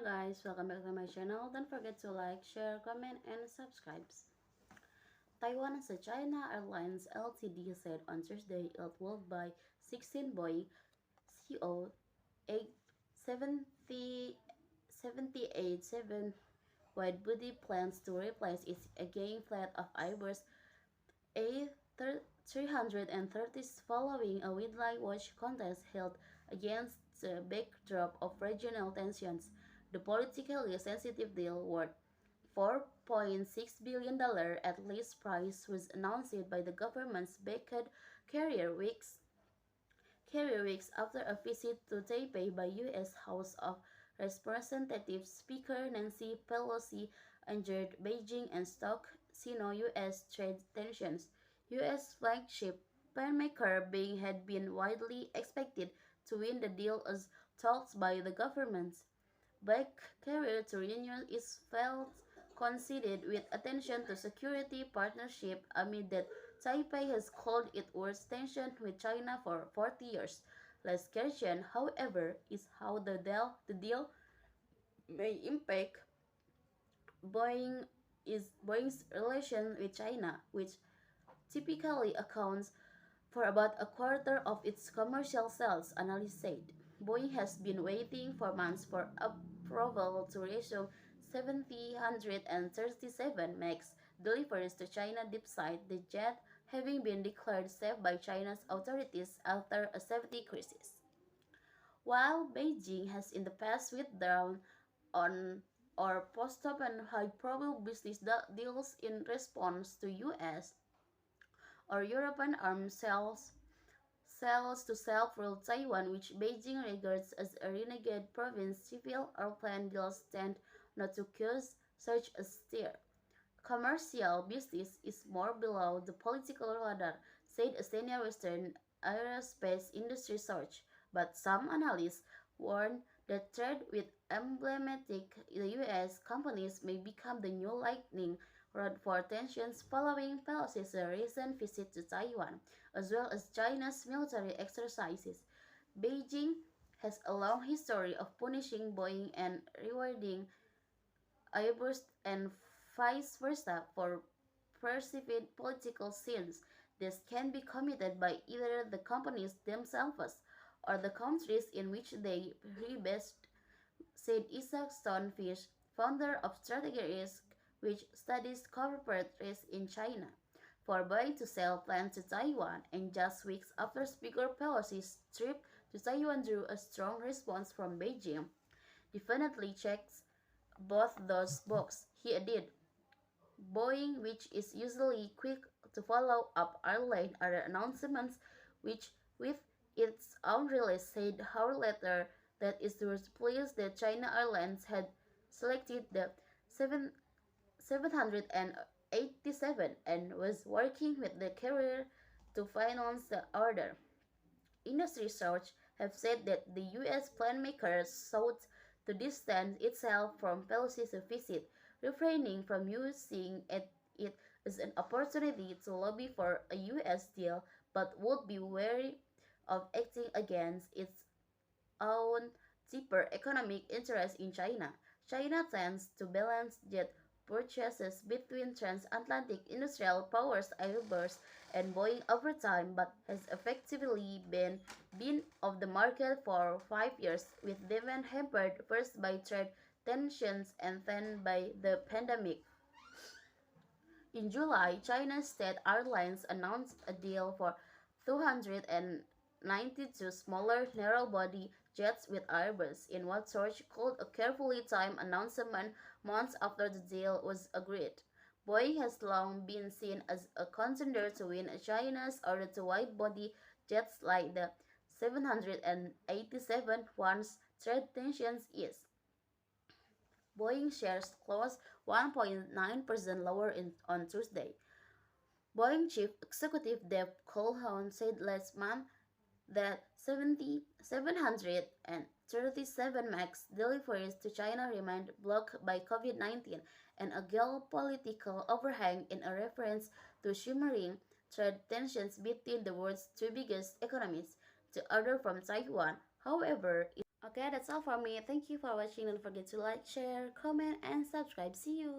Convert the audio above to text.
guys, welcome back to my channel. Don't forget to like, share, comment, and subscribe. Taiwan's China Airlines Ltd said on Thursday it will buy 16 Boeing CO 787 wide-body planes to replace its aging fleet of Airbus A330s following a widely watched contest held against the backdrop of regional tensions. The politically sensitive deal worth $4.6 billion at least price was announced by the government's backed carrier weeks after a visit to Taipei by U.S. House of Representatives Speaker Nancy Pelosi urged Beijing and stoked Sino-U.S. trade tensions. U.S. flagship penmaker Bing had been widely expected to win the deal as talks by the government Black carrier to renew its failed conceded with attention to security partnership amid that Taipei has called it worst tension with China for 40 years. Less question, however, is how the deal may impact Boeing's relation with China, which typically accounts for about a quarter of its commercial sales, analysts said. Boeing has been waiting for months for approval to resume 737 MAX deliveries to China despite the jet having been declared safe by China's authorities after a safety crisis. While Beijing has in the past withdrawn on or postponed high-profile business deals in response to U.S. or European arms sales to self-ruled Taiwan, which Beijing regards as a renegade province, civil airplane deals tend not to cause such a stir. Commercial business is more below the political radar, said a senior Western aerospace industry source, but some analysts warn that trade with emblematic U.S. companies may become the new lightning rod for tensions following Pelosi's recent visit to Taiwan, as well as China's military exercises. Beijing has a long history of punishing Boeing and rewarding Airbus and vice versa for perceived political sins. This can be committed by either the companies themselves or the countries in which they rebased, said Isaac Stonefish, founder of Strategy Risk, which studies corporate risk in China. For Boeing to sell plants to Taiwan, and just weeks after Speaker Pelosi's trip to Taiwan drew a strong response from Beijing, definitely checks both those boxes, he added. Boeing, which is usually quick to follow up airline other announcements, which with its own release said hour later that it was pleased that China Airlines had selected the 787 and was working with the carrier to finance the order. Industry sources have said that the U.S. planmaker sought to distance itself from Pelosi's visit, refraining from using it as an opportunity to lobby for a U.S. deal, but would be wary of acting against its own deeper economic interests in China. China tends to balance jet purchases between transatlantic industrial powers Airbus and Boeing over time, but has effectively been off the market for 5 years, with demand hampered first by trade tensions and then by the pandemic. In July, China's State Airlines announced a deal for 292 smaller narrow-body jets with Airbus in what sources called a carefully timed announcement months after the deal was agreed. Boeing has long been seen as a contender to win China's order to wide-body jets like the 787 once trade tensions eased. Boeing shares closed 1.9% lower on Tuesday. Boeing Chief Executive Dave Calhoun said last month that 737 MAX deliveries to China remained blocked by COVID-19 and a geopolitical overhang in a reference to shimmering trade tensions between the world's two biggest economies. The order from Taiwan, however, Okay, that's all for me. Thank you for watching. Don't forget to like, share, comment, and subscribe. See you.